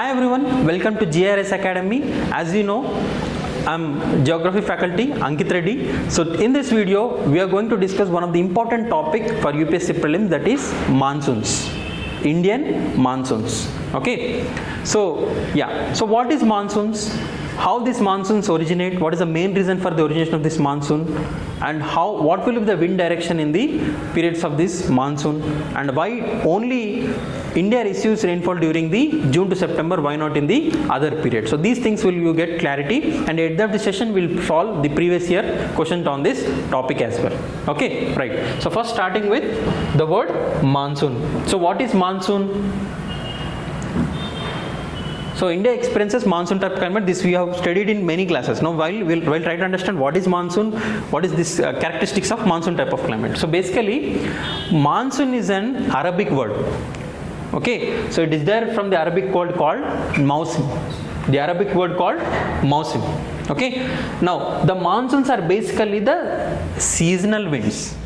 Hi everyone, welcome to GRS Academy. As you know, I'm Geography faculty Ankit Reddy. So in this video, we are going to discuss one of the important topic for UPSC prelims, that is monsoons, Indian monsoons. Okay. So what is monsoons? How these monsoons originate? What is the main reason for the origination of this monsoon? And what will be the wind direction in the periods of this monsoon? And why only India receives rainfall during the June to September? Why not in the other period? So these things will you get clarity, and at the end of the session we'll solve the previous year questions on this topic as well. Okay, right. So first starting with the word monsoon. So what is monsoon? So India experiences monsoon type climate. This we have studied in many classes. Now while try to understand what is monsoon, what is this characteristics of monsoon type of climate. So basically, monsoon is an Arabic word. Okay, so it is there from the Arabic word called mausim. The Arabic word called mausim. Okay, now the monsoons are basically the seasonal winds.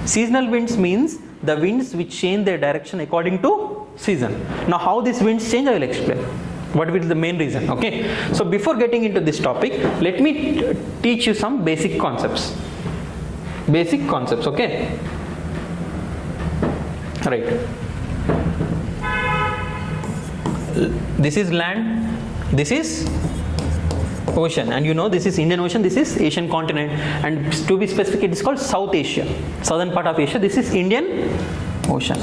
Seasonal winds means the winds which change their direction according to season. Now how these winds change, I will explain. What will be the main reason? Okay, so before getting into this topic, let me teach you some basic concepts. Basic concepts, okay? Right. This is land, this is ocean, and you know this is Indian Ocean, this is Asian continent, and to be specific it is called South Asia, southern part of Asia. This is Indian Ocean.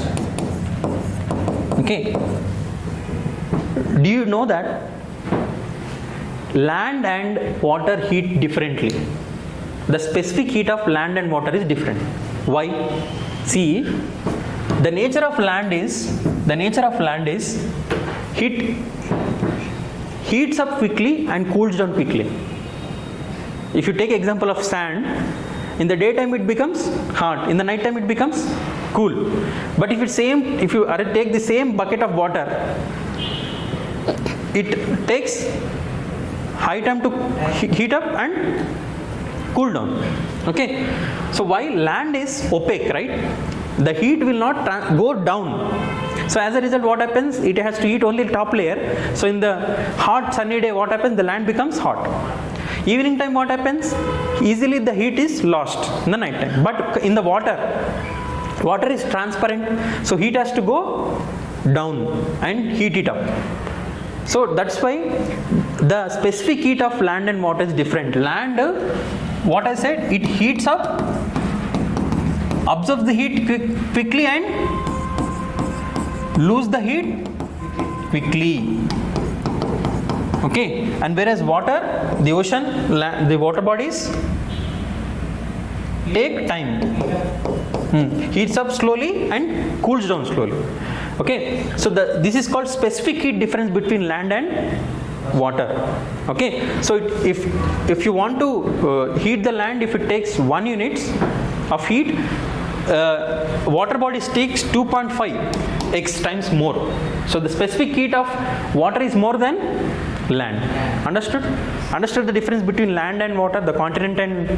Okay, do you know that land and water heat differently? The specific heat of land and water is different. Why? See, the nature of land is heats up quickly and cools down quickly. If you take example of sand, in the daytime it becomes hot, in the night time it becomes cool. But if you take the same bucket of water, it takes high time to heat up and cool down. Okay, so while land is opaque, right, the heat will not go down. So as a result, what happens? It has to heat only the top layer. So in the hot sunny day, what happens? The land becomes hot. Evening time, what happens? Easily the heat is lost in the night time. But in the water is transparent, so heat has to go down and heat it up. So that's why the specific heat of land and water is different. Land, what I said, it heats up, absorbs the heat quickly and lose the heat quickly. Okay, and whereas water, the ocean, the water bodies take time, heats up slowly and cools down slowly. Okay, so this is called specific heat difference between land and water. Okay, so if you want to heat the land, if it takes 1 unit of heat, water bodies takes 2.5x times more. So the specific heat of water is more than land. Understood the difference between land and water, the continent and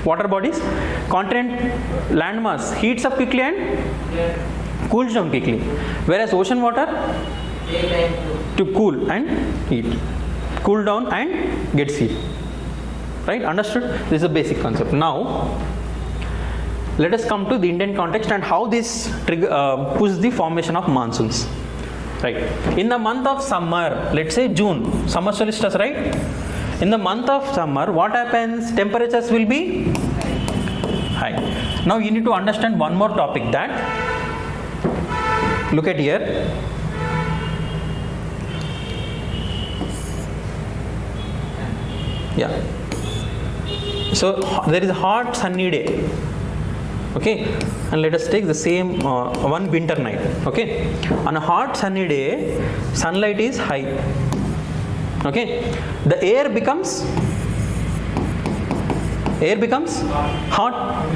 water bodies? Continent landmass heats up quickly and cools down quickly, whereas ocean water to cool and heat, cool down and gets heat. Right? Understood? This is a basic concept. Now let us come to the Indian context and how this pushes the formation of monsoons. Right. In the month of summer, let's say June, summer solstice, right? In the month of summer, what happens? Temperatures will be high. Now you need to understand one more topic, that look at here. Yeah. So there is a hot sunny day. Okay, and let us take the same one winter night. Okay, on a hot sunny day, sunlight is high. Okay, the air becomes hot.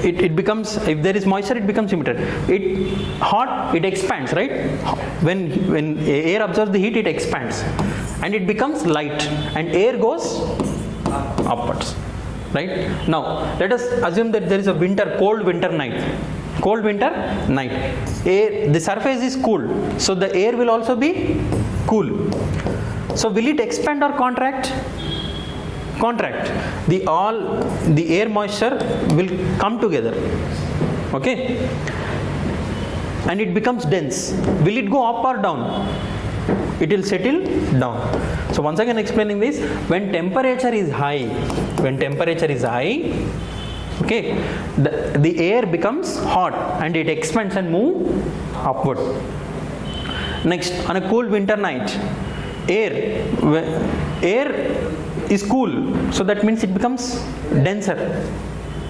It becomes, if there is moisture, it becomes humid. It expands, right? When air absorbs the heat, it expands and it becomes light, and air goes upwards. Right? Now let us assume that there is a cold winter night. Cold winter night. Air, the surface is cool, so the air will also be cool. So will it expand or contract? Contract. The air moisture will come together, okay, and it becomes dense. Will it go up or down? It will settle down. So once again explaining this, when temperature is high, okay, the air becomes hot and it expands and move upward. Next, on a cool winter night, air is cool, so that means it becomes denser,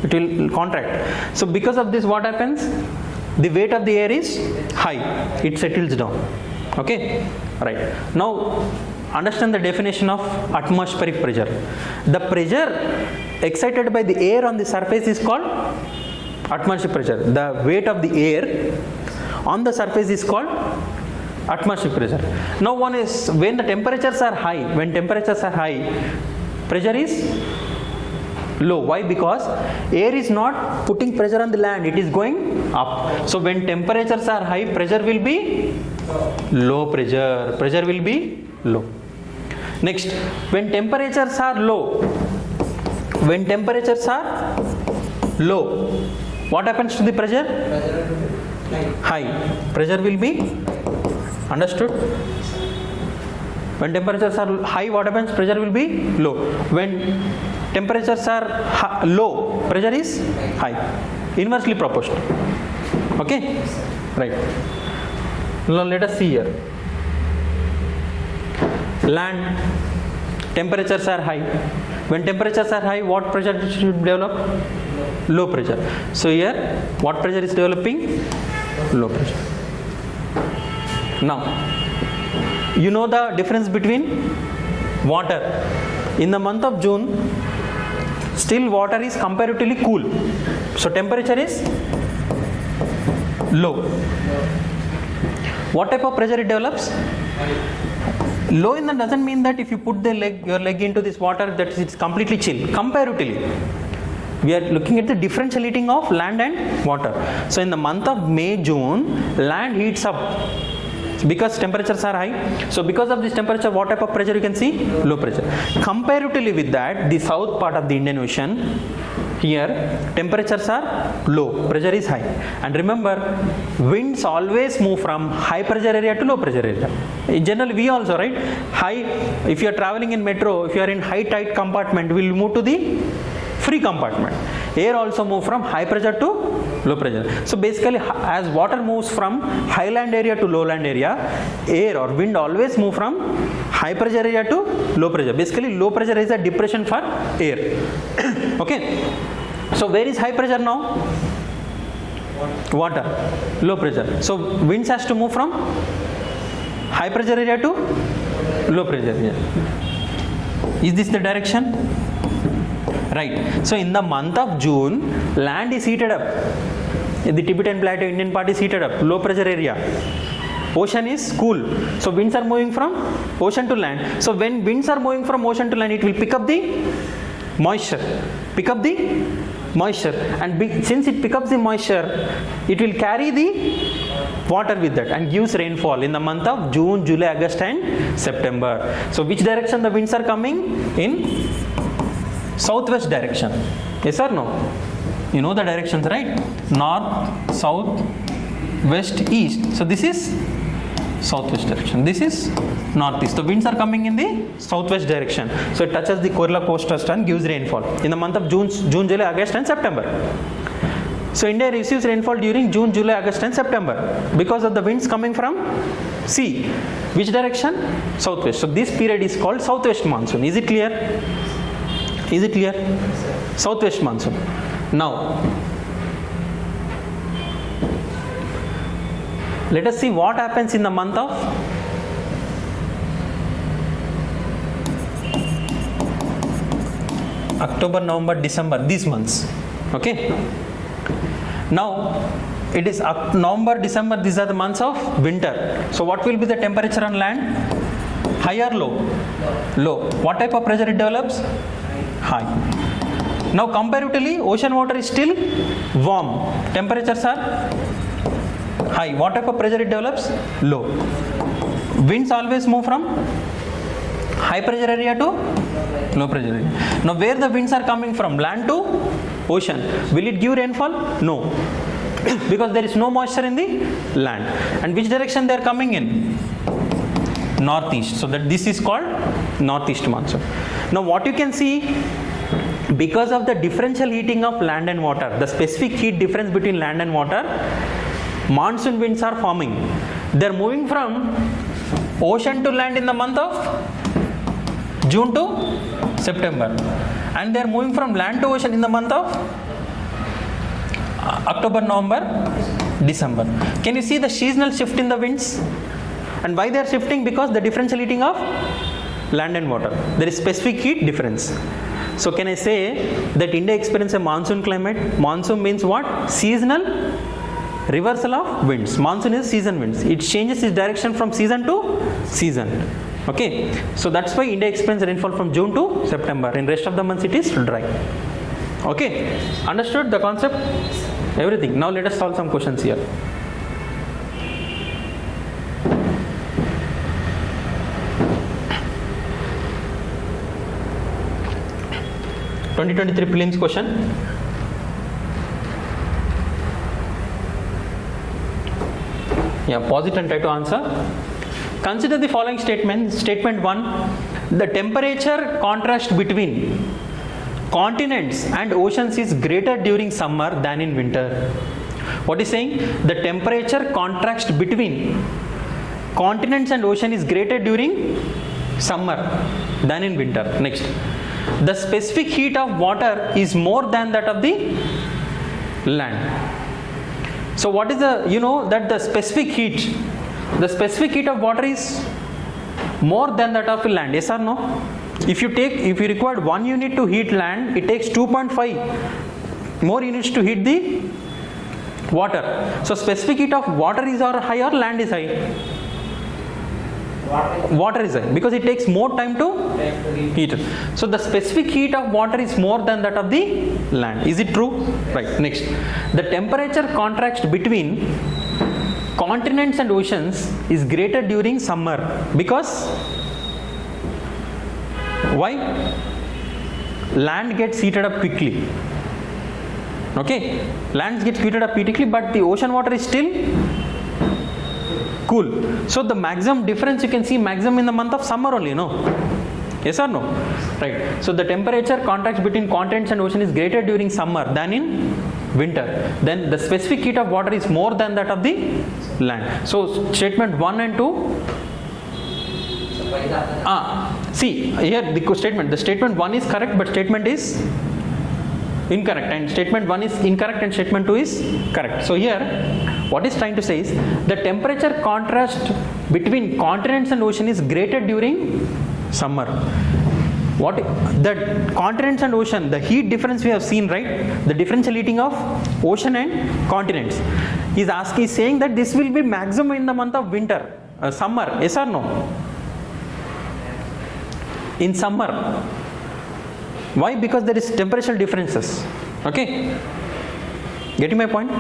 it will contract. So because of this, what happens? The weight of the air is high, it settles down, okay. Right, now understand the definition of atmospheric pressure. The pressure excited by the air on the surface is called atmospheric pressure. The weight of the air on the surface is called atmospheric pressure. Now one is when the temperatures are high, pressure is low. Why? Because air is not putting pressure on the land, it is going up. So when temperatures are high, pressure will be low. Pressure will be low. Next, when temperatures are low, what happens to the pressure? High. Pressure will be, understood? When temperatures are high, what happens? Pressure will be low. When temperatures are low, pressure is high. Inversely proportional. Okay? Right. Now let us see here. Land, temperatures are high. When temperatures are high, what pressure should develop? Low pressure. So here, what pressure is developing? Low pressure. Now, you know the difference between water. In the month of June, still water is comparatively cool. So temperature is low. What type of pressure it develops? Low in that doesn't mean that if you put your leg into this water that it's completely chill. Comparatively, we are looking at the differential heating of land and water. So in the month of May, June, land heats up because temperatures are high. So because of this temperature, what type of pressure you can see? Low pressure. Comparatively with that, the south part of the Indian Ocean, here temperatures are low, pressure is high. And remember, winds always move from high pressure area to low pressure area. In general, we also, right? High, if you are traveling in metro, if you are in high tight compartment, we will move to the free compartment. Air also move from high pressure to low pressure. So basically, as water moves from highland area to lowland area, air or wind always move from high pressure area to low pressure. Basically, low pressure is a depression for air. Okay. So where is high pressure now? Water. Low pressure. So winds has to move from high pressure area to low pressure area. Is this the direction? Right. So in the month of June, land is heated up. The Tibetan Plateau, Indian part is heated up. Low pressure area. Ocean is cool. So winds are moving from ocean to land. So when winds are moving from ocean to land, it will pick up the moisture. And since it picks up the moisture, it will carry the water with that and gives rainfall in the month of June, July, August and September. So which direction the winds are coming? In southwest direction. Yes or no? You know the directions, right? North, south, west, east. So this is southwest direction. This is northeast. The winds are coming in the southwest direction. So it touches the Kerala coast and gives rainfall in the month of June, July, August and September. So India receives rainfall during June, July, August and September because of the winds coming from sea. Which direction? Southwest. So this period is called southwest monsoon. Is it clear? Is it clear? Southwest monsoon. Now, let us see what happens in the month of October, November, December, these months. Okay. Now, it is November, December, these are the months of winter. So, what will be the temperature on land? High or low? Low. What type of pressure it develops? High. Now comparatively, ocean water is still warm. Temperatures are high. What type of pressure it develops? Low. Winds always move from high pressure area to low pressure area. Now where the winds are coming from? Land to ocean. Will it give rainfall? No. Because there is no moisture in the land. And which direction they are coming in? Northeast. So that this is called northeast monsoon. Now what you can see, because of the differential heating of land and water, the specific heat difference between land and water, monsoon winds are forming. They are moving from ocean to land in the month of June to September, and they are moving from land to ocean in the month of October, November, December. Can you see the seasonal shift in the winds? And why they are shifting? Because the differential heating of land and water. There is specific heat difference. So can I say that India experiences a monsoon climate? Monsoon means what? Seasonal reversal of winds. Monsoon is season winds. It changes its direction from season to season. Okay. So that's why India experiences rainfall from June to September. In rest of the months it is dry. Okay. Understood the concept? Everything. Now let us solve some questions here. (2023) prelims question. Yeah, pause it and try to answer. Consider the following statement. Statement 1. The temperature contrast between continents and oceans is greater during summer than in winter. What is saying? The temperature contrast between continents and ocean is greater during summer than in winter. Next. The specific heat of water is more than that of the land. So what is the, you know that the specific heat of water is more than that of land, yes or no? If you require 1 unit to heat land, it takes 2.5 more units to heat the water. So specific heat of water is high or land is high? Water is high because it takes more time to heat it. So the specific heat of water is more than that of the land. Is it true? Right. Next, the temperature contrast between continents and oceans is greater during summer because why? Land gets heated up quickly. Okay, land gets heated up quickly, but the ocean water is still cool. So the maximum difference you can see maximum in the month of summer only, no? Yes or no? Right. So the temperature contrast between continents and ocean is greater during summer than in winter. Then the specific heat of water is more than that of the land. So statement 1 and 2. See here the statement 1 is correct, but statement is incorrect, and statement 1 is incorrect and statement 2 is correct. So here what is trying to say is the temperature contrast between continents and ocean is greater during summer. What the continents and ocean, the heat difference we have seen, right? The differential heating of ocean and continents. Is saying that this will be maximum in the month of winter, summer. Yes or no? In summer. Why? Because there is temperature differences. Okay. Getting my point?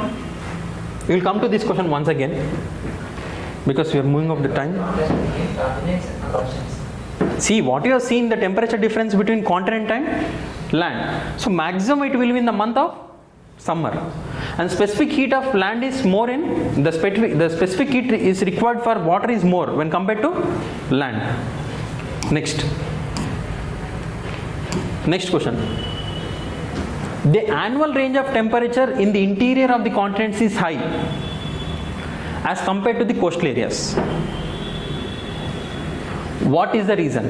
We will come to this question once again because we are moving off the time. See what you have seen, the temperature difference between continent and land. So maximum it will be in the month of summer, and specific heat of land is more in the specific heat is required for water is more when compared to land. Next question. The annual range of temperature in the interior of the continents is high as compared to the coastal areas. What is the reason?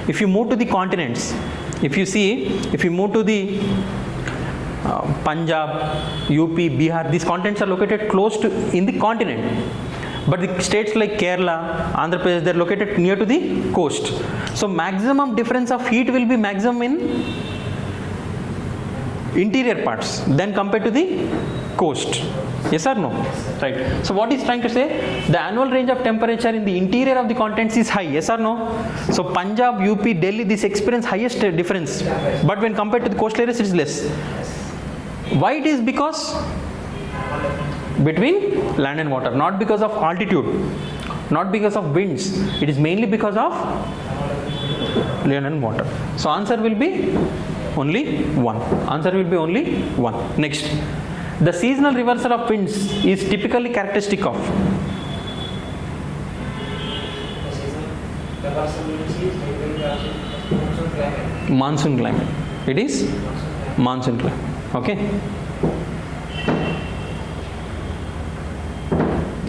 If you move to the continents, if you move to the Punjab, UP, Bihar, these continents are located close to in the continent. But the states like Kerala, Andhra Pradesh, they are located near to the coast. So maximum difference of heat will be maximum in interior parts than compared to the coast. Yes or no? Right. So what is trying to say? The annual range of temperature in the interior of the continents is high. Yes or no? So Punjab, UP, Delhi, this experience highest difference. But when compared to the coastal areas, it is less. Why it is? Because between land and water, not because of altitude, not because of winds. It is mainly because of land and water. So answer will be only one. Answer will be only one. Next. The seasonal reversal of winds is typically characteristic of monsoon climate. It is monsoon climate. Okay.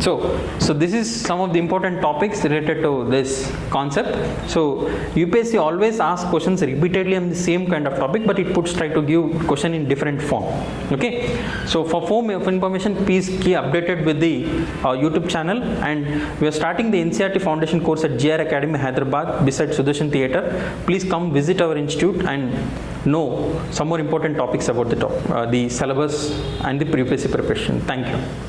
So this is some of the important topics related to this concept. So UPSC always asks questions repeatedly on the same kind of topic, but it try to give question in different form. Okay. So for more information, please keep updated with the YouTube channel, and we are starting the NCERT Foundation course at GR Academy, Hyderabad, beside Sudarshan Theatre. Please come visit our institute and know some more important topics about the syllabus and the UPSC preparation. Thank you.